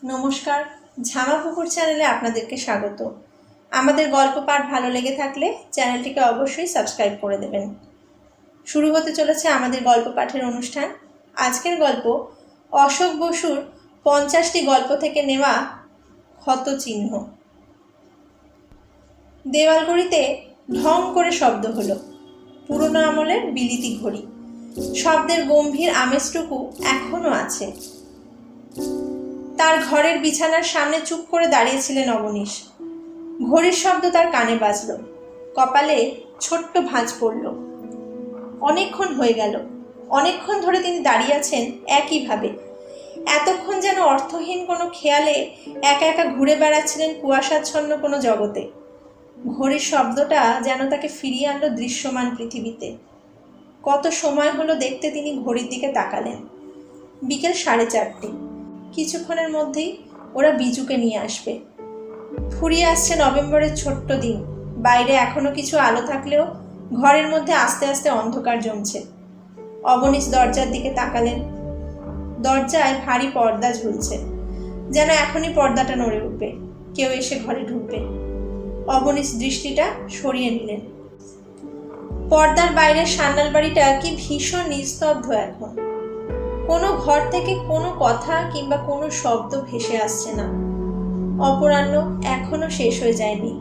নমস্কার, ঝামাপুকুর চ্যানেলে আপনাদেরকে স্বাগত। আমাদের গল্প পাঠ ভালো লেগে থাকলে চ্যানেলটিকে অবশ্যই সাবস্ক্রাইব করে দেবেন। শুরু হতে চলেছে আমাদের গল্প পাঠের অনুষ্ঠান। আজকের গল্প অশোক বসুর 50টি গল্প থেকে নেওয়া ক্ষতচিহ্ন। দেওয়ালঘড়িতে ঢং করে শব্দ হলো। পুরনো আমলের বিলিতি ঘড়ি। শব্দের গম্ভীর আমেজটুকু এখনো আছে। তার ঘরের বিছানার সামনে চুপ করে দাঁড়িয়েছিলেন অবনীশ। ঘড়ির শব্দ তার কানে বাজল। কপালে ছোট্ট ভাঁজ পড়ল। অনেকক্ষণ হয়ে গেল। অনেকক্ষণ ধরে তিনি দাঁড়িয়ে আছেন একইভাবে। এতক্ষণ যেন অর্থহীন কোনো খেয়ালে একা একা ঘুরে বেড়াচ্ছিলেন কুয়াশাচ্ছন্ন কোনো জগতে। ঘড়ির শব্দটা যেন তাকে ফিরিয়ে আনলো দৃশ্যমান পৃথিবীতে। কত সময় হলো দেখতে তিনি ঘড়ির দিকে তাকালেন। বিকেল 4:30। কিছুক্ষণের মধ্যেই ওরা বিজুকে নিয়ে আসবে। ফুরিয়ে আসছে নভেম্বরের ছোট্ট দিন। বাইরে এখনো কিছু আলো থাকলেও ঘরের মধ্যে আস্তে আস্তে অন্ধকার জমছে। অবনীশ দরজার দিকে তাকালেন। দরজায় ভারী পর্দা ঝুলছে, যেন এখনই পর্দাটা নড়ে উঠবে, কেউ এসে ঘরে ঢুকবে। অবনীশ দৃষ্টিটা সরিয়ে নিলেন। পর্দার বাইরের সান্নাল বাড়িটা কি ভীষণ নিস্তব্ধ এখন। কোনো ঘর থেকে কোনো কথা কিংবা কোনো শব্দ ভেসে আসছে না। অপরাহ্ন এখনো শেষ হয়ে যায়নি,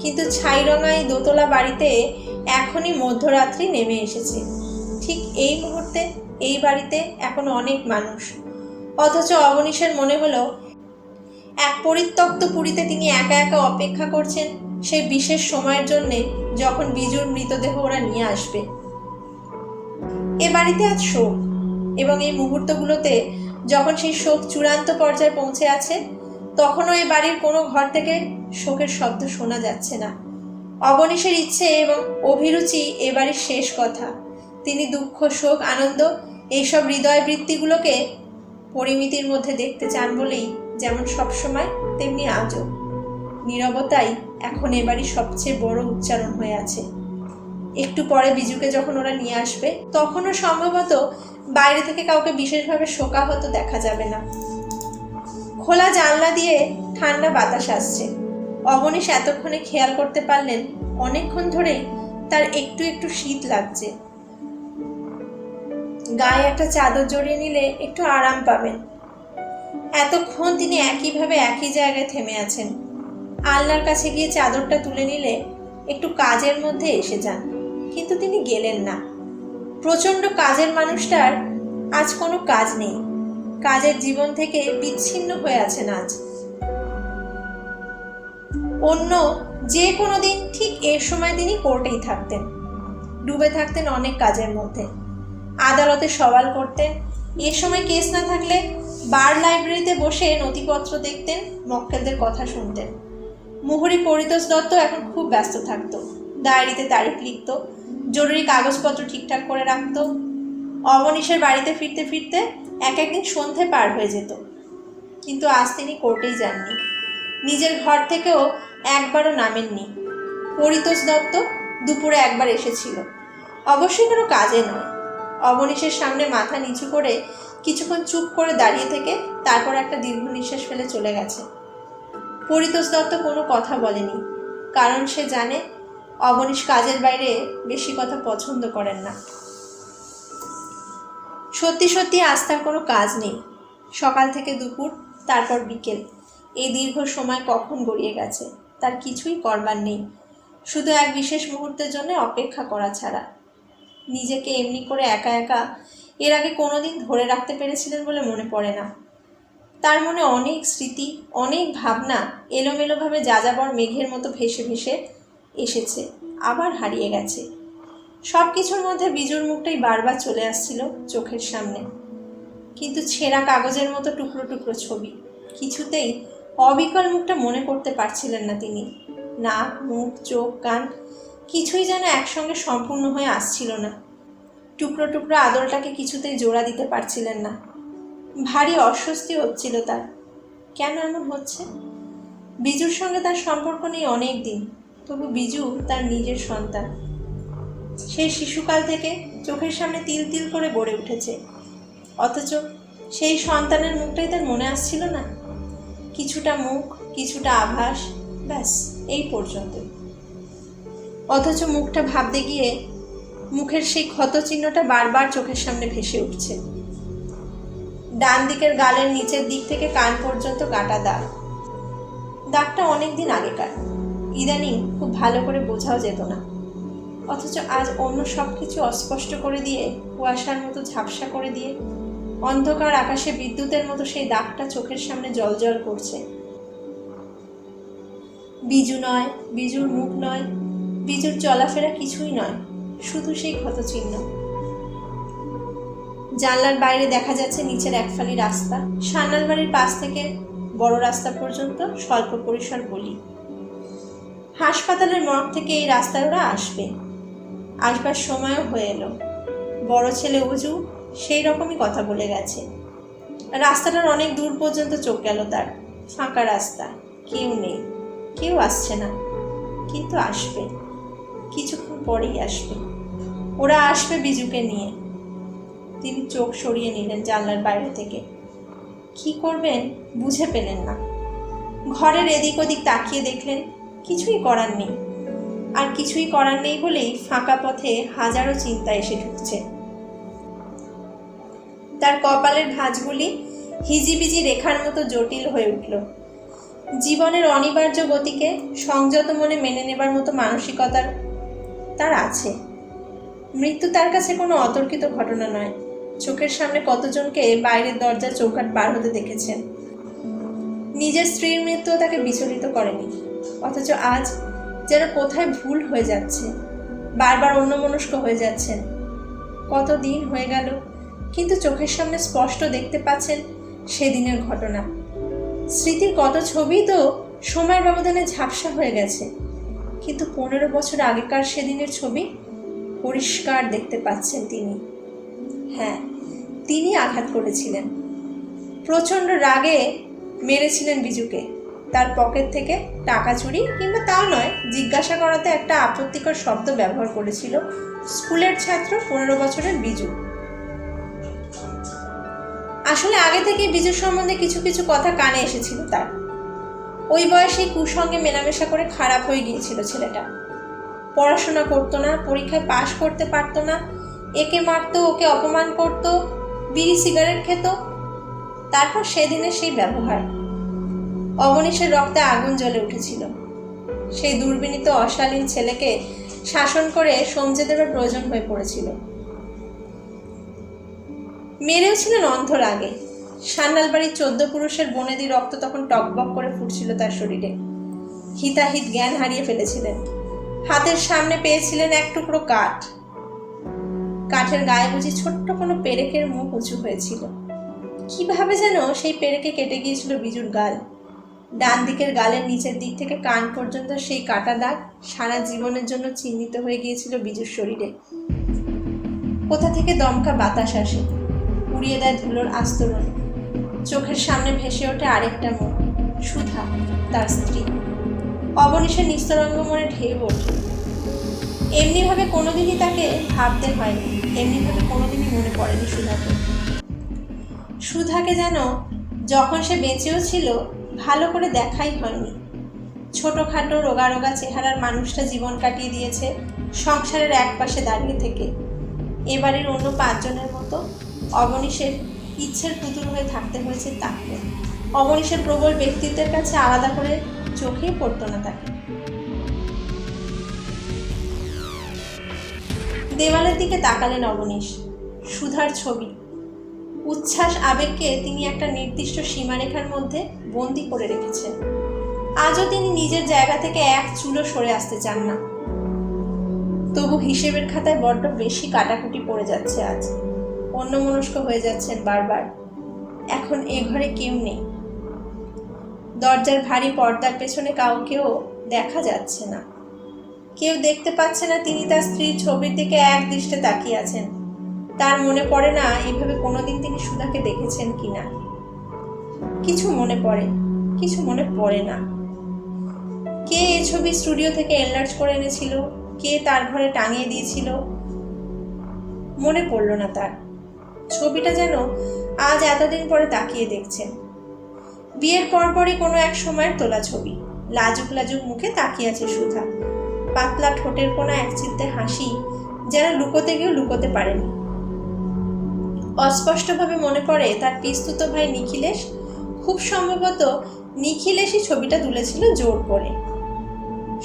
কিন্তু ছাইরঙা এই দোতলা বাড়িতে এখনই মধ্যরাত্রি নেমে এসেছে। ঠিক এই মুহূর্তে এই বাড়িতে এখন অনেক মানুষ, অথচ অবনীশের মনে হলো এক পরিত্যক্ত পুরীতে তিনি একা একা অপেক্ষা করছেন সেই বিশেষ সময়ের জন্যে, যখন বিজুর মৃতদেহ ওরা নিয়ে আসবে। এ বাড়িতে আজ শোক, এবং এই মুহূর্তগুলোতে যখন সেই শোক চূড়ান্ত পর্যায়ে পৌঁছে আছে, তখনও এই বাড়ির কোনো ঘর থেকে শোকের শব্দ শোনা যাচ্ছে না। অবনীশের ইচ্ছে এবং অভিরুচি এ বাড়ির শেষ কথা। তিনি দুঃখ, শোক, আনন্দ এইসব হৃদয় বৃত্তিগুলোকে পরিমিতির মধ্যে দেখতে চান বলেই যেমন সবসময় তেমনি আজও নীরবতাই এখন এ বাড়ির সবচেয়ে বড় উচ্চারণ হয়ে আছে। একটু পরে বিজুকে যখন ওরা নিয়ে আসবে, তখনও সম্ভবত বাইরে থেকে কাউকে বিশেষভাবে শোকাহত দেখা যাবে না। খোলা জানলা দিয়ে ঠান্ডা বাতাস আসছে। অবনীশ এতক্ষণে খেয়াল করতে পারলেন অনেকক্ষণ ধরেই তার একটু একটু শীত লাগছে। গায়ে একটা চাদর জড়িয়ে নিলে একটু আরাম পাবেন। এতক্ষণ তিনি একইভাবে একই জায়গায় থেমে আছেন। আলনার কাছে গিয়ে চাদরটা তুলে নিলে একটু কাজের মধ্যে এসে যান, কিন্তু তিনি গেলেন না। প্রচণ্ড কাজের মানুষটার আজ কোনো কাজ নেই। কাজের জীবন থেকে বিচ্ছিন্ন হয়ে আছেন আজ। অন্য যে কোনো দিন ঠিক এর সময় তিনি কোর্টেই থাকতেন, ডুবে থাকতেন অনেক কাজের মধ্যে। আদালতে সওয়াল করতেন। এ সময় কেস না থাকলে বার লাইব্রেরিতে বসে নথিপত্র দেখতেন, মক্কেলদের কথা শুনতেন। মুহুরী পরিতোষ দত্ত এখন খুব ব্যস্ত থাকতো। ডায়েরিতে তারিখ লিখত, জরুরি কাগজপত্র ঠিকঠাক করে রাখত। অবনীশের বাড়িতে ফিরতে ফিরতে একদিন সন্ধে পার হয়ে যেত, কিন্তু আজ তিনি কোর্টেই যাননি। নিজের ঘর থেকেও একবারও নামেননি। পরিতোষ দত্ত দুপুরে একবার এসেছিল, অবশ্যই কোনো কাজে নয়। অবনীশের সামনে মাথা নিচু করে কিছুক্ষণ চুপ করে দাঁড়িয়ে থেকে তারপর একটা দীর্ঘ নিঃশ্বাস ফেলে চলে গেছে। পরিতোষ দত্ত কোনো কথা বলেনি, কারণ সে জানে অবনীশ কাজের বাইরে বেশি কথা পছন্দ করেন না। সত্যি সত্যি আজ তার কোনো কাজ নেই। সকাল থেকে দুপুর, তারপর বিকেল, এই দীর্ঘ সময় কখন গড়িয়ে গেছে তার কিছুই করবার নেই, শুধু এক বিশেষ মুহূর্তের জন্য অপেক্ষা করা ছাড়া। নিজেকে এমনি করে একা একা এর আগে কোনোদিন ধরে রাখতে পেরেছিলেন বলে মনে পড়ে না। তার মনে অনেক স্মৃতি, অনেক ভাবনা এলোমেলোভাবে যাযাবর মেঘের মতো ভেসে ভেসে এসেছে, আবার হারিয়ে গেছে। সব কিছুর মধ্যে বিজুর মুখটাই বারবার চলে আসছিল চোখের সামনে, কিন্তু ছেঁড়া কাগজের মতো টুকরো টুকরো ছবি। কিছুতেই অবিকল মুখটা মনে করতে পারছিলেন না তিনি। নাক, মুখ, চোখ, কান কিছুই যেন একসঙ্গে সম্পূর্ণ হয়ে আসছিল না। টুকরো টুকরো আদলটাকে কিছুতেই জোড়া দিতে পারছিলেন না। ভারী অস্বস্তি হচ্ছিল তার। কেন এমন হচ্ছে? বিজুর সঙ্গে তার সম্পর্ক নেই অনেক দিন, তবু বিজু তার নিজের সন্তান। সেই শিশুকাল থেকে চোখের সামনে তিল তিল করে গড়ে উঠেছে, অথচ সেই সন্তানের মুখটাই তার মনে আসছিল না। কিছুটা মুখ, কিছুটা আভাস, ব্যাস এই পর্যন্ত। অথচ মুখটা ভাবতে গিয়ে মুখের সেই ক্ষত চিহ্নটা বারবার চোখের সামনে ভেসে উঠছে। ডান দিকের গালের নিচের দিক থেকে কান পর্যন্ত কাটা দাগ। দাগটা অনেকদিন আগেকার, ইদানিং খুব ভালো করে বোঝাও যেত না। অথচ আজ অন্য সব কিছু অস্পষ্ট করে দিয়ে, কুয়াশার মতো ঝাপসা করে দিয়ে, অন্ধকার আকাশে বিদ্যুতের মতো সেই দাগটা চোখের সামনে জ্বলজ্বল করছে। বিজু নয়, বিজুর মুখ নয়, বিজুর চলাফেরা কিছুই নয়, শুধু সেই ক্ষতচিহ্ন। জানলার বাইরে দেখা যাচ্ছে নিচের এক ফালি রাস্তা, সান্যাল বাড়ির পাশ থেকে বড় রাস্তা পর্যন্ত স্বল্প পরিসর গলি। হাসপাতালের মর্গ থেকে এই রাস্তায় ওরা আসবে, আসবার সময়ও হয়ে এলো। বড় ছেলে অজু সেই রকমই কথা বলে গেছে। রাস্তাটার অনেক দূর পর্যন্ত চোখ গেল তার। ফাঁকা রাস্তা, কেউ নেই, কেউ আসছে না, কিন্তু আসবে, কিছুক্ষণ পরেই আসবে। ওরা আসবে বিজুকে নিয়ে। তিনি চোখ সরিয়ে নিলেন জানলার বাইরে থেকে। কি করবেন বুঝে পেলেন না। ঘরের এদিক ওদিক তাকিয়ে দেখলেন কিছুই করার নেই। আর কিছুই করার নেই বলেই ফাঁকা পথে হাজারো চিন্তা এসে ঢুকছে। তার কপালের ভাঁজগুলি হিজিবিজি রেখার মতো জটিল হয়ে উঠল। জীবনের অনিবার্য গতিকে সংযত মনে মেনে নেবার মতো মানসিকতার তার আছে। মৃত্যু তার কাছে কোনো অতর্কিত ঘটনা নয়। চোখের সামনে কতজনকে বাইরের দরজা চৌকাঠ পার হতে দেখেছেন। নিজের স্ত্রীর মৃত্যু তাকে বিচলিত করেনি। অথচ আজ যেন কোথায় ভুল হয়ে যাচ্ছে, বারবার অন্যমনস্ক হয়ে যাচ্ছেন। কতদিন হয়ে গেল, কিন্তু চোখের সামনে স্পষ্ট দেখতে পাচ্ছেন সেদিনের ঘটনা। স্মৃতির কত ছবি তো সময়ের ব্যবধানে ঝাপসা হয়ে গেছে, কিন্তু 15 বছর আগেকার সেদিনের ছবি পরিষ্কার দেখতে পাচ্ছেন তিনি। হ্যাঁ, তিনি আঘাত করেছিলেন, প্রচণ্ড রাগে মেরেছিলেন বিজুকে। তার পকেট থেকে টাকা চুরি, কিংবা তা নয়, জিজ্ঞাসা করাতে একটা আপত্তিকর শব্দ ব্যবহার করেছিল স্কুলের ছাত্র 15 বছরের বিজু। আসলে আগে থেকে বিজুর সম্বন্ধে কিছু কিছু কথা কানে এসেছিল তার। ওই বয়সেই কুসঙ্গে মেলামেশা করে খারাপ হয়ে গিয়েছিল ছেলেটা। পড়াশোনা করতো না, পরীক্ষায় পাশ করতে পারতো না, একে মারতো, ওকে অপমান করত, বিড়ি সিগারেট খেত। তারপর সেদিনের সেই ব্যবহার। অবনীশের রক্তে আগুন জ্বলে উঠেছিল। সেই দুর্বিনীত অশালীন ছেলেকে শাসন করে সমঝে দেবার প্রয়োজন হয়ে পড়েছিল। মেরেও ছিলেন অন্ধ রাগে। সান্যাল বাড়ির 14 পুরুষের বনেদি রক্ত তখন টকবক করে ফুটছিল তার শরীরে। হিতাহিত জ্ঞান হারিয়ে ফেলেছিলেন। হাতের সামনে পেয়েছিলেন এক টুকরো কাঠ। কাঠের গায়ে বুঝি ছোট্ট কোনো পেরেকের মুখ উঁচু হয়েছিল। কিভাবে যেন সেই পেরেকে কেটে গিয়েছিল বিজুর গাল। ডান দিকের গালের নিচের দিক থেকে কান পর্যন্ত সেই কাটা দাগ সারা জীবনের জন্য চিহ্নিত হয়ে গিয়েছিল বিজুর শরীরে। কোথা থেকে দমকা বাতাস আসে, উড়িয়ে দেয় ধুলোর আস্তরণ। চোখের সামনে ভেসে ওঠে আরেকটা মুখ, সুধা, তার স্ত্রী। অবনীশের নিস্তরঙ্গ মনে ঢেউ ওঠে। এমনিভাবে কোনোদিনই তাকে ভাবতে হয়নি, এমনিভাবে কোনোদিনই মনে পড়েনি সুধাকে। সুধাকে যেন যখন সে বেঁচেও ছিল ভালো করে দেখাই হয়নি। ছোটোখাটো রোগা রোগা চেহারার মানুষটা জীবন কাটিয়ে দিয়েছে সংসারের এক পাশে দাঁড়িয়ে থেকে। এবারের অন্য 5 জনের মতো অবনীশের ইচ্ছের পুতুল হয়ে থাকতে হয়েছে তাকে। অবনীশের প্রবল ব্যক্তিত্বের কাছে আলাদা করে চোখেই পড়তো না তাকে। দেওয়ালের দিকে তাকালেন অবনীশ। সুধার ছবি। উচ্ছ্বাস আবেগকে তিনি একটা নির্দিষ্ট সীমারেখার মধ্যে বন্দি করে রেখেছেন। আজও তিনি নিজের জায়গা থেকে এক চুলো সরে আসতে চান না। তবু হিসেবের খাতায় বড্ড বেশি কাটাকুটি পড়ে যাচ্ছে আজ। অন্যমনস্ক হয়ে যাচ্ছেন বারবার। এখন এ ঘরে কেউ নেই। দরজার ভারী পর্দার পেছনে কাউকেও দেখা যাচ্ছে না। কেউ দেখতে পাচ্ছে না তিনি তার স্ত্রীর ছবির দিকে এক দৃষ্টে তাকিয়ে আছেন। তার মনে পড়ে না এভাবে কোনোদিন তিনি সুধাকে দেখেছেন কিনা। কিছু মনে পড়ে, কিছু মনে পড়ে না। কে এই ছবি স্টুডিও থেকে এনলার্জ করে এনেছিল, কে তার ঘরে টাঙিয়ে দিয়েছিল, মনে পড়ল না তার। ছবিটা যেন আজ এতদিন পরে তাকিয়ে দেখছেন। বিয়ের পরপরই কোনো এক সময়ের তোলা ছবি। লাজুক লাজুক মুখে তাকিয়ে আছে সুধা। পাতলা ঠোঁটের কোনা একচিলতে হাসি যেন লুকোতে গিয়েও লুকোতে পারেনি। অস্পষ্টভাবে মনে পড়ে তার পিস্তুত ভাই নিখিলেশ, খুব সম্ভবত নিখিলেশই ছবিটা তুলেছিল জোর করে।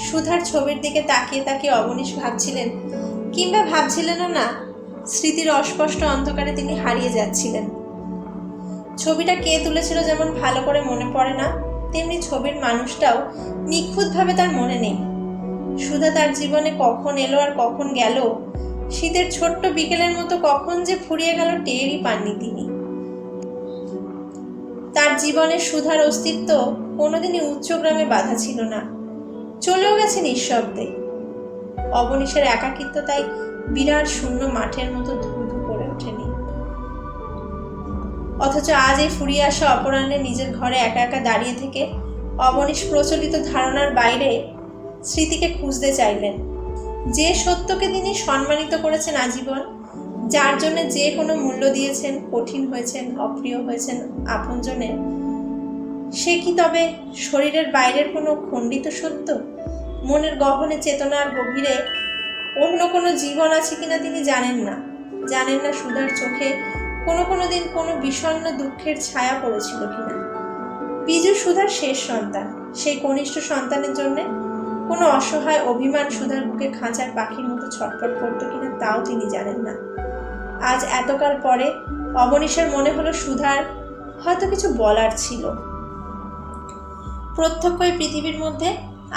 সুধার ছবির দিকে তাকিয়ে তাকিয়ে অবনীশ ভাবছিলেন, কিংবা ভাবছিলেনও না, স্মৃতির অস্পষ্ট অন্ধকারে তিনি হারিয়ে যাচ্ছিলেন। ছবিটা কে তুলেছিল যেমন ভালো করে মনে পড়ে না, তেমনি ছবির মানুষটাও নিখুঁতভাবে তার মনে নেই। সুধা তার জীবনে কখন এলো আর কখন গেল, শীতের ছোট্ট বিকেলের মতো কখন যে ফুরিয়ে গেল টেরই পাননি তিনি। তার জীবনে সুধার অস্তিত্ব কোনোদিনই উচ্চগ্রামে বাধা ছিল না, চলেও গেছে নিঃশব্দে। অবনীশের একাকিত্ব তাই বিরাট শূন্য মাঠের মতো ধুধু করে ওঠেনি। অথচ আজ এই ফুরিয়ে আসা অপরাহ্নে নিজের ঘরে একা একা দাঁড়িয়ে থেকে অবনীশ প্রচলিত ধারণার বাইরে স্মৃতিকে খুঁজতে চাইলেন। যে সত্যকে তিনি সম্মানিত করেছেন আজীবন, যার জন্য যে কোনো মূল্য দিয়েছেন, কঠিন হয়েছেন, অপ্রিয় হয়েছেন আপনজনের, সে কি তবে শরীরের বাইরের কোনো খণ্ডিত সত্য? মনের গহনে চেতনার গভীরে অন্য কোনো জীবন আছে কিনা তিনি জানেন না। জানেন না সুধার চোখে কোনো দিন কোনো বিষণ্ণ দুঃখের ছায়া পড়েছিল কিনা। বিজু সুধার শেষ সন্তান, সেই কনিষ্ঠ সন্তানের জন্য কোনো অসহায় অভিমান সুধার বুকে খাঁচার পাখির মতো ছটফট করতো কিনা তাও তিনি জানেন না। আজ এতকাল পরে অবনীশের মনে হলো সুধার হয়তো কিছু বলার ছিল। প্রত্যক্ষ এই পৃথিবীর মধ্যে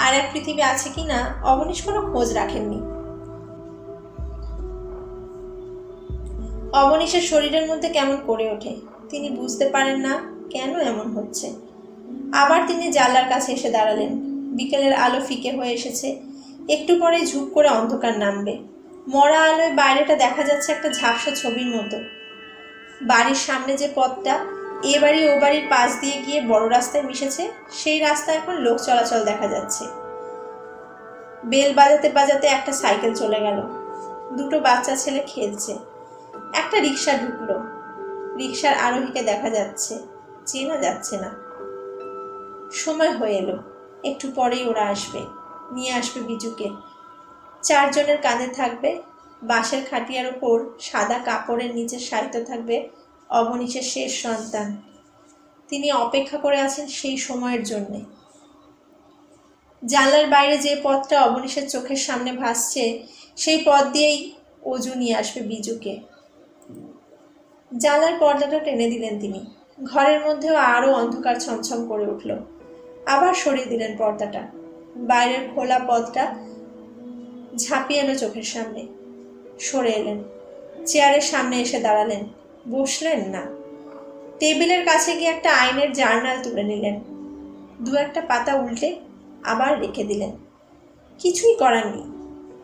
আর এক পৃথিবী আছে কিনা অবনীশ কোনো খোঁজ রাখেননি। অবনীশের শরীরের মধ্যে কেমন করে ওঠে, তিনি বুঝতে পারেন না কেন এমন হচ্ছে। আবার তিনি জানলার কাছে এসে দাঁড়ালেন। বিকেলের আলো ফিকে হয়ে এসেছে, একটু পরেই ঝুপ করে অন্ধকার নামবে। মরা আলোয় বাইরেটা দেখা যাচ্ছে একটা ঝাপসা ছবির মতো। বাড়ির সামনে যে পথটা এ বাড়ি ও বাড়ির পাশ দিয়ে গিয়ে বড় রাস্তায় মিশেছে, সেই রাস্তায় এখন লোক চলাচল দেখা যাচ্ছে। বেল বাজাতে বাজাতে একটা সাইকেল চলে গেল, দুটো বাচ্চা ছেলে খেলছে। একটা রিক্সা ঢুকলো, রিক্সার আরোহীকে দেখা যাচ্ছে, চেনা যাচ্ছে না। সময় হয়ে এলো, একটু পরেই ওরা আসবে, নিয়ে আসবে বিজুকে। চারজনের কাঁধে থাকবে বাঁশের খাটিয়ার ওপর সাদা কাপড়ের নিচে শায়িত থাকবে অবনীশের শেষ সন্তান। তিনি অপেক্ষা করে আছেন সেই সময়ের জন্যে। জানলার বাইরে যে পথটা অবনীশের চোখের সামনে ভাসছে, সেই পথ দিয়েই অজু নিয়ে আসবে বিজুকে। জানলার পর্দাটা টেনে দিলেন তিনি। ঘরের মধ্যেও আরও অন্ধকার ছমছম করে উঠল। আবার সরিয়ে দিলেন পর্দাটা। বাইরের খোলা পথটা ঝাঁপিয়ে এলো চোখের সামনে। সরে এলেন, চেয়ারের সামনে এসে দাঁড়ালেন। বসলেন না, টেবিলের কাছে গিয়ে একটা আইনের জার্নাল তুলে নিলেন। দু একটা পাতা উল্টে আবার রেখে দিলেন। কিছুই করার নেই,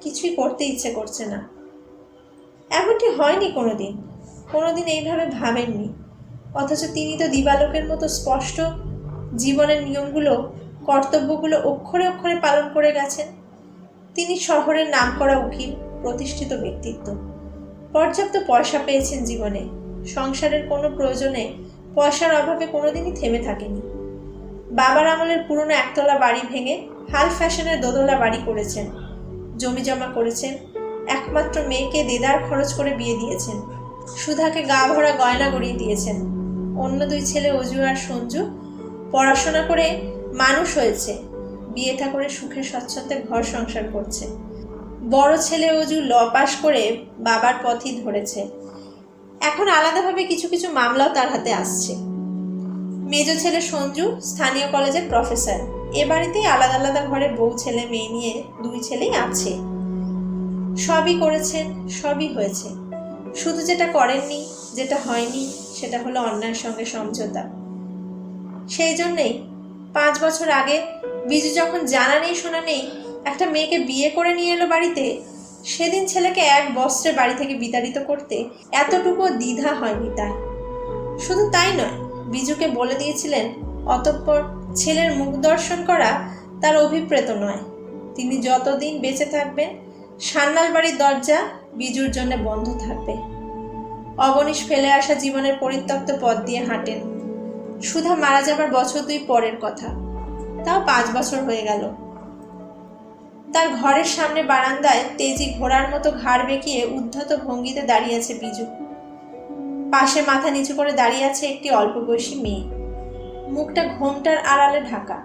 কিছুই করতে ইচ্ছে করছে না। এমনটি হয়নি কোনোদিন এইভাবে ভাবেননি। অথচ তিনি তো দিবালোকের মতো স্পষ্ট জীবনের নিয়মগুলো, কর্তব্যগুলো অক্ষরে অক্ষরে পালন করে গেছেন। তিনি শহরের নামকরা উকিল, প্রতিষ্ঠিত ব্যক্তিত্ব। পর্যাপ্ত পয়সা পেয়েছেন জীবনে। সংসারের কোনো প্রয়োজনে পয়সার অভাবে কোনোদিনই থেমে থাকেনি। বাবার আমলের পুরনো একতলা বাড়ি ভেঙে হাল ফ্যাশনের দোতলা বাড়ি করেছেন, জমি জমা করেছেন, একমাত্র মেয়েকে দেদার খরচ করে বিয়ে দিয়েছেন, সুধাকে গা ভরা গয়না গড়িয়ে দিয়েছেন। অন্য দুই ছেলে অজু আর সঞ্জু পড়াশোনা করে মানুষ হয়েছে, বিয়ে থা করে সুখে স্বচ্ছন্দে ঘর সংসার করছে। বড় ছেলে অজু ল পাস করে বাবার পথই ধরেছে। এখন আলাদাভাবে কিছু কিছু মামলাও তার হাতে আসছে। মেজ ছেলে সঞ্জু স্থানীয় কলেজের প্রফেসর। এ বাড়িতেই আলাদা আলাদা ঘরে বউ ছেলে মেয়ে নিয়ে দুই ছেলেই আছে। সবই করেছেন, সবই হয়েছে। শুধু যেটা করেননি, যেটা হয়নি, সেটা হলো অন্যায়ের সঙ্গে সমঝোতা। সেই জন্যেই 5 বছর আগে বিজু যখন জানা নেই শোনা নেই একটা মেয়েকে বিয়ে করে নিয়ে এলো বাড়িতে, সেদিন ছেলেকে এক বস্ত্রে বাড়ি থেকে বিতাড়িত করতে এতটুকু দ্বিধা হয়নি তার। শুধু তাই নয়, বিজুকে বলে দিয়েছিলেন অতঃপর ছেলের মুখ দর্শন করা তার অভিপ্রেত নয়। তিনি যতদিন বেঁচে থাকবেন সান্যাল বাড়ির দরজা বিজুর জন্য বন্ধ থাকবে। অবনীশ ফেলে আসা জীবনের পরিত্যক্ত পথ দিয়ে হাঁটেন। সুধা মারা যাবার বছর 2 পরের কথা, তাও 5 বছর হয়ে গেল। তার ঘরের সামনে বারান্দায় তেজি ঘোড়ার মতো ঘাড় বেঁকিয়ে উদ্ধত ভঙ্গিতে দাঁড়িয়ে আছে বিজু। পাশে মাথা নিচু করে দাঁড়িয়ে আছে একটি অল্প বয়সী মেয়ে, মুখটা ঘোমটার আড়ালে ঢাকা।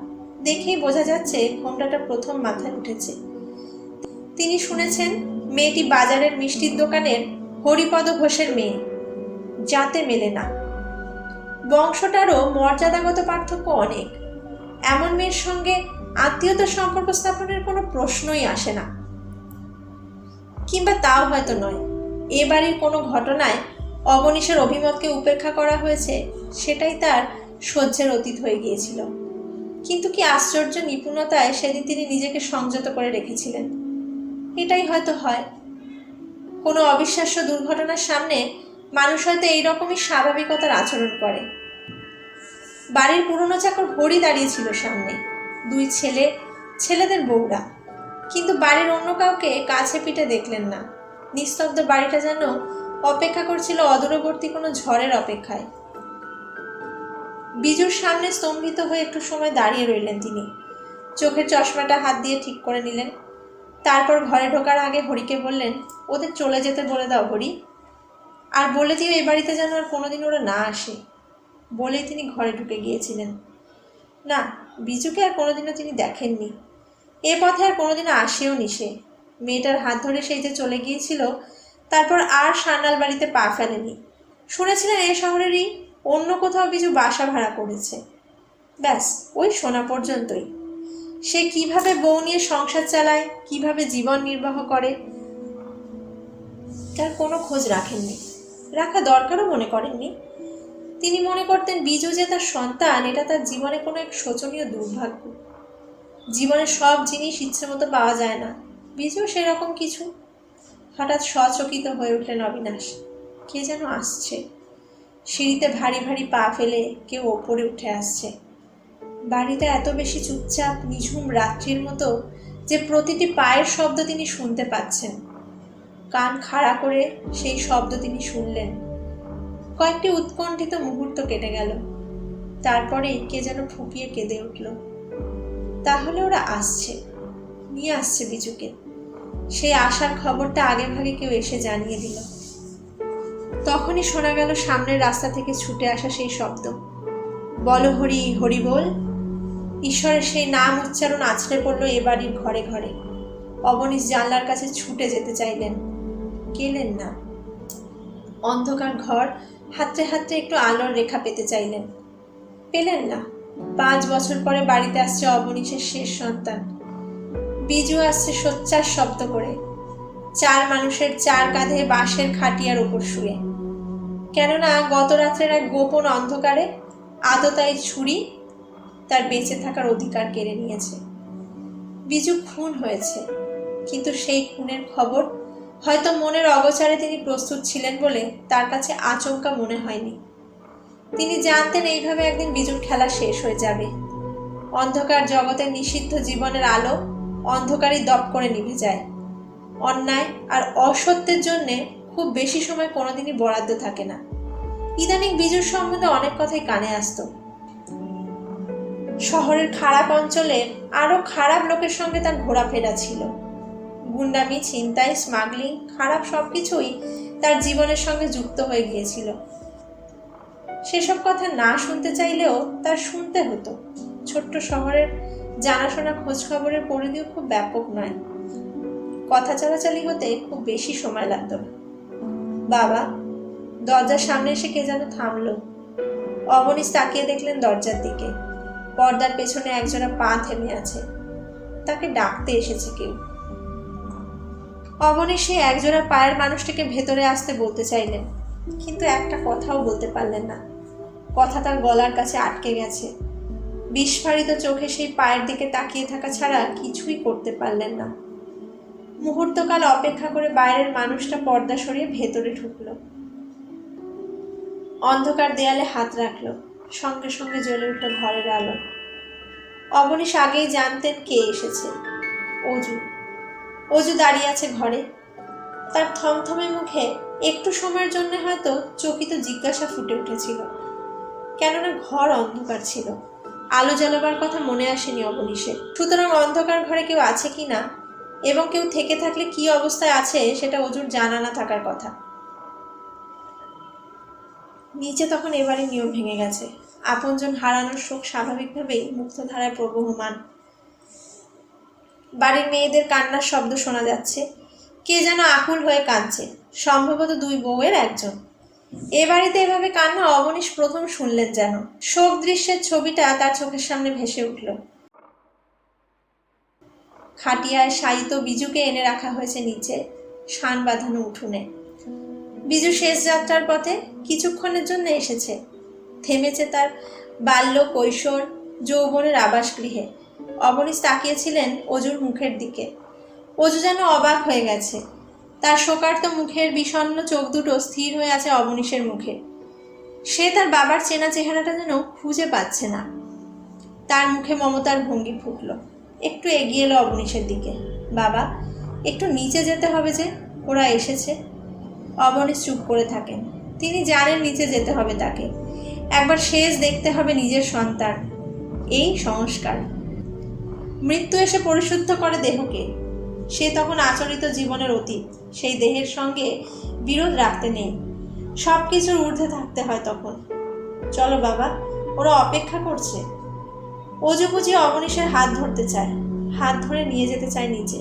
দেখেই বোঝা যাচ্ছে ঘোমটাটা প্রথম মাথায় উঠেছে। তিনি শুনেছেন মেয়েটি বাজারের মিষ্টির দোকানের হরিপদ ঘোষের মেয়ে, যাতে মেলে না। বংশটারও মর্যাদাগত পার্থক্য অনেক। এমন মেয়ের সঙ্গে আত্মীয়তার সম্পর্ক স্থাপনের কোনো প্রশ্নই আসে না। কিংবা তাও হয়তো নয়, এ বাড়ির কোনো ঘটনায় অবনীশের অভিমতকে উপেক্ষা করা হয়েছে, সেটাই তার সহ্যের অতীত হয়ে গিয়েছিল। কিন্তু কি আশ্চর্য নিপুণতায় সেদিন তিনি নিজেকে সংযত করে রেখেছিলেন। এটাই হয়তো হয়, কোনো অবিশ্বাস্য দুর্ঘটনার সামনে মানুষ হয়তো এইরকমই স্বাভাবিকতার আচরণ করে। বাড়ির পুরনো চাকর হরি দাঁড়িয়েছিল সামনে, 2 ছেলে, ছেলেদের বউরা, কিন্তু বাড়ির অন্য কাউকে কাছে পিঠে দেখলেন না। নিস্তব্ধ বাড়িটা যেন অপেক্ষা করছিল অদূরবর্তী কোনো ঝড়ের অপেক্ষায়। বিজুর সামনে স্তম্ভিত হয়ে একটু সময় দাঁড়িয়ে রইলেন তিনি। চোখের চশমাটা হাত দিয়ে ঠিক করে নিলেন। তারপর ঘরে ঢোকার আগে হরিকে বললেন, ওদের চলে যেতে বলে দাও হরি, আর বলে দিও এই বাড়িতে যেন আর কোনোদিন ওরা না আসে। বলেই তিনি ঘরে ঢুকে গিয়েছিলেন। না, বিজুকে আর কোনোদিনও তিনি দেখেননি। এ পথে আর কোনোদিনও আসেও নি সে। মেয়েটার হাত ধরে সেই যে চলে গিয়েছিল, তারপর আর সান্যাল বাড়িতে পা ফেলেনি। শুনেছিলেন এই শহরেরই অন্য কোথাও বিজু বাসা ভাড়া করেছে। ব্যাস, ওই শোনা পর্যন্তই। সে কিভাবে বউ নিয়ে সংসার চালায়, কিভাবে জীবন নির্বাহ করে, তার কোনো খোঁজ রাখেননি, রাখা দরকারও মনে করেননি। তিনি মনে করতেন বিজু যে তার সন্তান, এটা তার জীবনে কোনো এক শোচনীয় দুর্ভাগ্য। জীবনে সব জিনিস ইচ্ছে মতো পাওয়া যায় না, বিজু সেরকম কিছু। হঠাৎ সচকিত হয়ে উঠলেন অবিনাশ। কে যেন আসছে। সিঁড়িতে ভারী ভারী পা ফেলে কেউ ওপরে উঠে আসছে। বাড়িতে এত বেশি চুপচাপ নিঝুম রাত্রির মতো যে প্রতিটি পায়ের শব্দ তিনি শুনতে পাচ্ছেন। কান খাড়া করে সেই শব্দ তিনি শুনলেন। কয়েকটি উৎকণ্ঠিত মুহূর্ত কেটে গেল। তারপরেই কে যেন ফুঁপিয়ে কেঁদে উঠল। তাহলে ওরা আসছে, নিয়ে আসছে বিজুকে। সেই আসার খবরটা আগে ভাগে কেউ এসে জানিয়ে দিল। তখনই শোনা গেল সামনের রাস্তা থেকে ছুটে আসা সেই শব্দ, বলো হরি, হরি বল। ঈশ্বরের সেই নাম উচ্চারণ আছড়ে পড়ল এ বাড়ির ঘরে ঘরে। অবনীশ জানলার কাছে ছুটে যেতে চাইলেন, গেলেন না। অন্ধকার ঘর হাতড়ে হাতড়ে একটু আলোর রেখা পেতে চাইলেন, পেলেন না। 5 বছর পরে বাড়িতে আসছে অবনীশের শেষ সন্তান। বিজু আসছে সোচ্চার শব্দ করে, 4 মানুষের 4 কাঁধে বাঁশের খাটিয়ার ওপর শুয়ে। কেননা গত রাত্রের এক গোপন অন্ধকারে আততায়ী ছুরি তার বেঁচে থাকার অধিকার কেড়ে নিয়েছে। বিজু খুন হয়েছে, কিন্তু সেই খুনের খবর হয়তো মনের অগোচরে তিনি প্রস্তুত ছিলেন বলে তার কাছে আচমকা মনে হয়নি। তিনি জানতেন এইভাবে একদিন বিজুর খেলা শেষ হয়ে যাবে। অন্ধকার জগতের নিষিদ্ধ জীবনের আলো অন্ধকারই দপ করে নিভে যায়। অন্যায় আর অসত্যের জন্যে খুব বেশি সময় কোনোদিনই বরাদ্দ থাকে না। ইদানিং বিজুর সম্বন্ধে অনেক কথাই কানে আসতো। শহরের খারাপ অঞ্চলের আরো খারাপ লোকের সঙ্গে তার ঘোরাফেরা ছিল। গুন্ডামি, ছিনতাই, স্মাগলিং, খারাপ সবকিছুই তার জীবনের সঙ্গে যুক্ত হয়ে গিয়েছিল। সেসব কথা না শুনতে চাইলেও তার শুনতে হতো। ছোট্ট শহরের জানাশোনা খোঁজ খবরের পরিধিও খুব ব্যাপক নয়। কথা চালাচালি হতে খুব বেশি সময় লাগতো না। বাবা, দরজার সামনে এসে কে যেন থামলো। অবনীশ তাকিয়ে দেখলেন দরজার দিকে। পর্দার পেছনে একজোড়া পা থেমে আছে, তাকে ডাকতে এসেছে কেউ। অবনীশ সেই একজোড়া পায়ের মানুষটিকে ভেতরে আসতে বলতে চাইলেন, কিন্তু একটা কথাও বলতে পারলেন না। কথা তার গলার কাছে আটকে গেছে। বিস্ফারিত চোখে সেই পায়ের দিকে তাকিয়ে থাকা ছাড়া কিছুই করতে পারলেন না। মুহূর্তকাল অপেক্ষা করে বাইরের মানুষটা পর্দা সরিয়ে ভেতরে ঢুকলো। অন্ধকার দেয়ালে হাত রাখলো, সঙ্গে সঙ্গে জ্বলে উঠল ঘরের আলো। অবনীশ আগেই জানতেন কে এসেছে। অজু। অজু দাঁড়িয়ে আছে ঘরে। তার থমথমে মুখে একটু সময়ের জন্য হয়তো চকিত জিজ্ঞাসা ফুটে উঠেছিল, কেননা ঘর অন্ধকার ছিল, আলো জ্বালাবার কথা মনে আসেনি অবনীশের। সুতরাং অন্ধকার ঘরে কেউ আছে কি না এবং কেউ থেকে থাকলে কি অবস্থায় আছে সেটা অজুর জানা না থাকার কথা। নিচে তখন এবারে নিয়ম ভেঙে গেছে। আপনজন হারানোর শোক স্বাভাবিকভাবেই মুক্তধারায় প্রবহমান। বাড়ির মেয়েদের কান্নার শব্দ শোনা যাচ্ছে। কে যেন আকুল হয়ে কাঁদছে, সম্ভবত দুই বউয়ের একজন। এ বাড়িতে এভাবে কান্না অবনীশ প্রথম শুনলেন যেন। শোক দৃশ্যের ছবিটা তার চোখের সামনে ভেসে উঠল। খাটিয়ায় শায়িত বিজুকে এনে রাখা হয়েছে নিচে শান বাঁধানো উঠোনে। বিজু শেষ যাত্রার পথে কিছুক্ষণের জন্য এসেছে, থেমেছে তার বাল্য কৈশোর যৌবনের আবাসগৃহে। অবনীশ তাকিয়েছিলেন অজুর মুখের দিকে। অজু যেন অবাক হয়ে গেছে। তার শোকার্ত মুখের বিষণ্ণ চোখ দুটো স্থির হয়ে আছে অবনীশের মুখে। সে তার বাবার চেনা চেহারাটা যেন খুঁজে পাচ্ছে না। তার মুখে মমতার ভঙ্গি ফুটল। একটু এগিয়ে এলো অবনীশের দিকে। বাবা, একটু নিচে যেতে হবে যে, ওরা এসেছে। অবনীশ চুপ করে থাকেন। তিনি জানেন নিচে যেতে হবে তাকে, একবার শেষ দেখতে হবে নিজের সন্তান। এই সংস্কার। মৃত্যু এসে পরিশুদ্ধ করে দেহকে। সে তখন আচরিত জীবনের অতীত, সেই দেহের সঙ্গে বিরোধ রাখতে নেই। সব কিছুর ঊর্ধ্বে থাকতে হয় তখন। চলো বাবা, ওরা অপেক্ষা করছে। অজু বুঝিয়ে অবনীশের হাত ধরতে চায়, হাত ধরে নিয়ে যেতে চায় নিচে,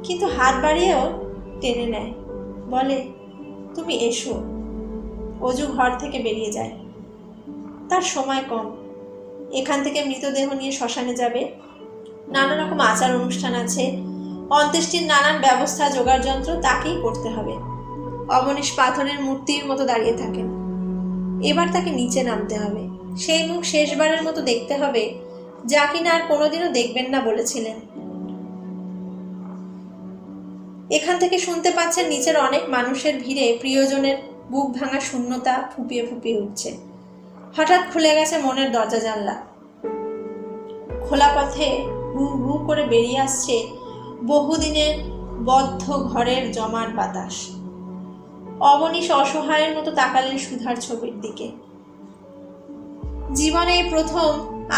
কিন্তু হাত বাড়িয়েও টেনে নেয়, বলে তুমি এসো। অজু ঘর থেকে বেরিয়ে যায়। তার সময় কম। এখান থেকে মৃতদেহ নিয়ে শ্মশানে যাবে। নানা রকম আচার অনুষ্ঠান আছে, অন্ত্যেষ্টির নানান ব্যবস্থা জোগাড় যন্ত্র তাকেই করতে হবে। অবনীশ পাথরের মূর্তির মতো দাঁড়িয়ে থাকেন। এবার তাকে নিচে নামতে হবে। সেই মুখ শেষবারের মতো দেখতে হবে, যা কিনা আর কোনোদিনও দেখবেন না বলেছিলেন। এখান থেকে শুনতে পাচ্ছেন নিচের অনেক মানুষের ভিড়ে প্রিয়জনের বুক ভাঙা শূন্যতা ফুপিয়ে ফুপিয়ে উঠছে। হঠাৎ খুলে গেছে মনের দরজা জানলা। খোলা পথে হু হু করে বেরিয়ে আসছে বহুদিনের বদ্ধ ঘরের জমাট বাতাস। অবনীশ অসহায়ের মতো তাকালেন সুধার ছবির দিকে। জীবনে এই প্রথম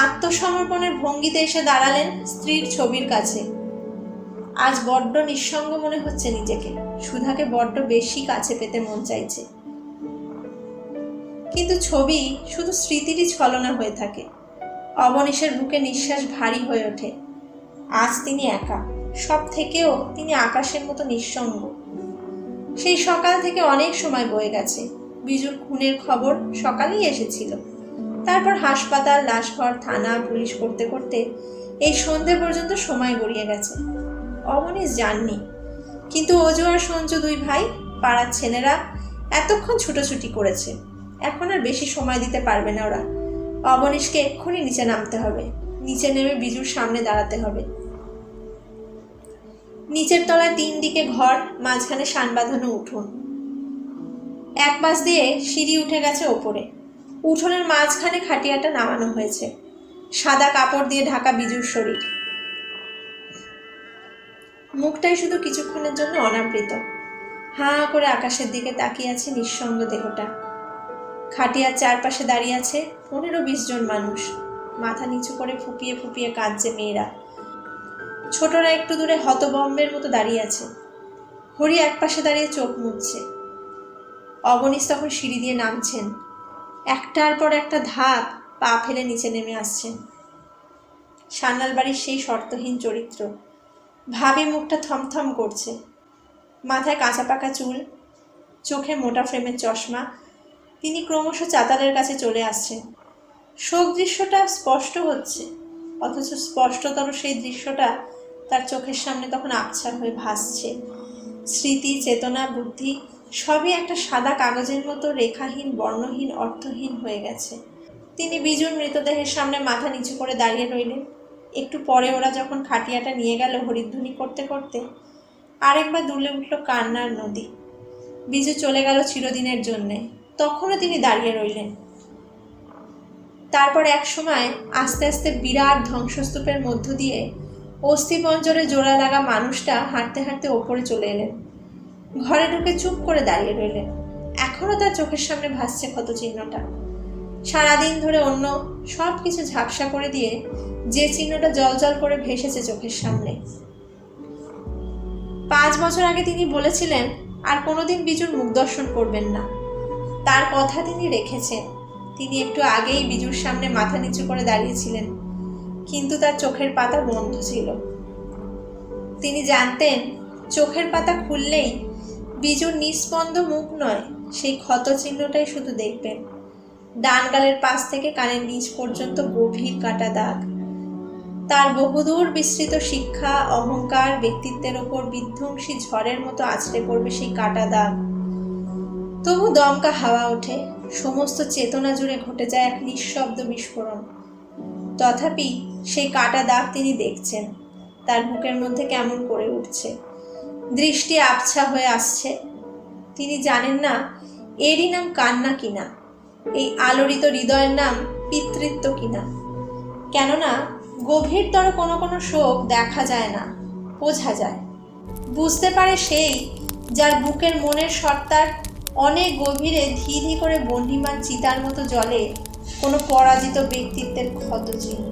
আত্মসমর্পণের ভঙ্গিতে এসে দাঁড়ালেন স্ত্রীর ছবির কাছে। আজ বড্ড নিঃসঙ্গ মনে হচ্ছে নিজেকে। সুধাকে বড্ড বেশি কাছে পেতে মন চাইছে, কিন্তু ছবি শুধু স্মৃতিরই ছলনা হয়ে থাকে। অবনীশের বুকে নিঃশ্বাস ভারী হয়ে ওঠে। আজ তিনি একা, সব থেকেও তিনি আকাশের মতো নিঃসঙ্গ। সেই সকাল থেকে অনেক সময় বয়ে গেছে। বিজুর খুনের খবর সকালেই এসেছিল। তারপর হাসপাতাল, লাশঘর, থানা, পুলিশ করতে করতে এই সন্ধে পর্যন্ত সময় গড়িয়ে গেছে। অবনীশ যাননি, কিন্তু অজু আর সঞ্জু দুই ভাই, পাড়ার ছেলেরা এতক্ষণ ছুটোছুটি করেছে। এখন আর বেশি সময় দিতে পারবে না ওরা। অবনীশকে এক্ষুনি নিচে নামতে হবে। নিচে নেমে বিজুর সামনে দাঁড়াতে হবে। নিচের তলায় 3 দিকে ঘর, মাঝখানে শান বাঁধানো উঠোন। এক পাশ দিয়ে সিঁড়ি উঠে গেছে ওপরে। উঠোনের মাঝখানে খাটিয়াটা নামানো হয়েছে। সাদা কাপড় দিয়ে ঢাকা বিজুর শরীর। মুখটাই শুধু কিছুক্ষণের জন্য অনাবৃত। হাঁ করে আকাশের দিকে তাকিয়ে আছে নিঃসঙ্গ দেহটা। খাটিয়ার চারপাশে দাঁড়িয়ে আছে 15-20 জন মানুষ। মাথা নিচু করে ফুপিয়ে ফুপিয়ে কাঁদছে মেয়েরা। ছোটরা একটু দূরে হতবম্বের মতো দাঁড়িয়ে আছে। হরি একপাশে দাঁড়িয়ে চোখ মুছছে। অবনীশ তখন সিঁড়ি দিয়ে নামছেন। একটার পর একটা ধাপ পা ফেলে নিচে নেমে আসছেন। সান্যাল বাড়ির সেই শর্তহীন চরিত্র। ভাবে মুখটা থমথম করছে। মাথায় কাঁচা পাকা চুল, চোখে মোটা ফ্রেমের চশমা। তিনি ক্রমশ চাতালের কাছে চলে আসছেন। শোক দৃশ্যটা স্পষ্ট হচ্ছে, অথচ স্পষ্টতর সেই দৃশ্যটা তার চোখের সামনে তখন আবছা হয়ে ভাসছে। স্মৃতি, চেতনা, বুদ্ধি সবই একটা সাদা কাগজের মতো রেখাহীন, বর্ণহীন, অর্থহীন হয়ে গেছে। তিনি বিজুর মৃতদেহের সামনে মাথা নিচু করে দাঁড়িয়ে রইলেন। একটু পরে ওরা যখন খাটিয়াটা নিয়ে গেল হরিধ্বনি করতে করতে, আরেকবার দুলে উঠল কান্নার নদী। বিজু চলে গেল চিরদিনের জন্যে। তখনও তিনি দাঁড়িয়ে রইলেন। তারপর এক সময় আস্তে আস্তে বিরাট ধ্বংসস্তূপের মধ্য দিয়ে অস্থিপঞ্জরে জোড়া লাগা মানুষটা হাঁটতে হাঁটতে ওপরে চলে এলেন। ঘরে ঢুকে চুপ করে দাঁড়িয়ে রইলেন। এখনো তার চোখের সামনে ভাসছে ক্ষত চিহ্নটা। সারাদিন ধরে অন্য সব কিছু ঝাপসা করে দিয়ে যে চিহ্নটা জলজল করে ভেসেছে চোখের সামনে। 5 বছর আগে তিনি বলেছিলেন আর কোনোদিন বিজুর মুখ দর্শন করবেন না। তার কথা তিনি রেখেছেন। তিনি একটু আগেই বিজুর সামনে মাথা নিচু করে দাঁড়িয়েছিলেন, কিন্তু তার চোখের পাতা বন্ধ ছিল। তিনি জানতেন চোখের পাতা খুললেই বিজুর নিস্পন্দ মুখ নয়, সেই ক্ষত চিহ্নটাই শুধু দেখবেন। ডান গালের পাশ থেকে কানের নিচ পর্যন্ত গভীর কাটা দাগ। তার বহুদূর বিস্তৃত শিক্ষা, অহংকার, ব্যক্তিত্বের ওপর বিধ্বংসী ঝড়ের মতো আছড়ে পড়বে সেই কাটা দাগ। তবু দমকা হাওয়া ওঠে, সমস্ত চেতনা জুড়ে ঘটে যায় এক নিঃশব্দ বিস্ফোরণ। তথাপি সেই কাটা দাগ তিনি দেখছেন, তার বুকের মধ্যে কেমন করে উঠছে, দৃষ্টি আবছা হয়ে আসছে। তিনি জানেন না এরই নাম কান্না কিনা, এই আলোড়িত হৃদয়ের নাম পিতৃত্ব কিনা। কেননা গভীরতর কোনো কোনো শোক দেখা যায় না, বোঝা যায়। বুঝতে পারে সেই যার বুকের মনের সত্তার অনেক গভীরে ধী ধী করে বহ্নিমান চিতার মতো জলে কোনো পরাজিত ব্যক্তিত্বের ক্ষত চিহ্ন।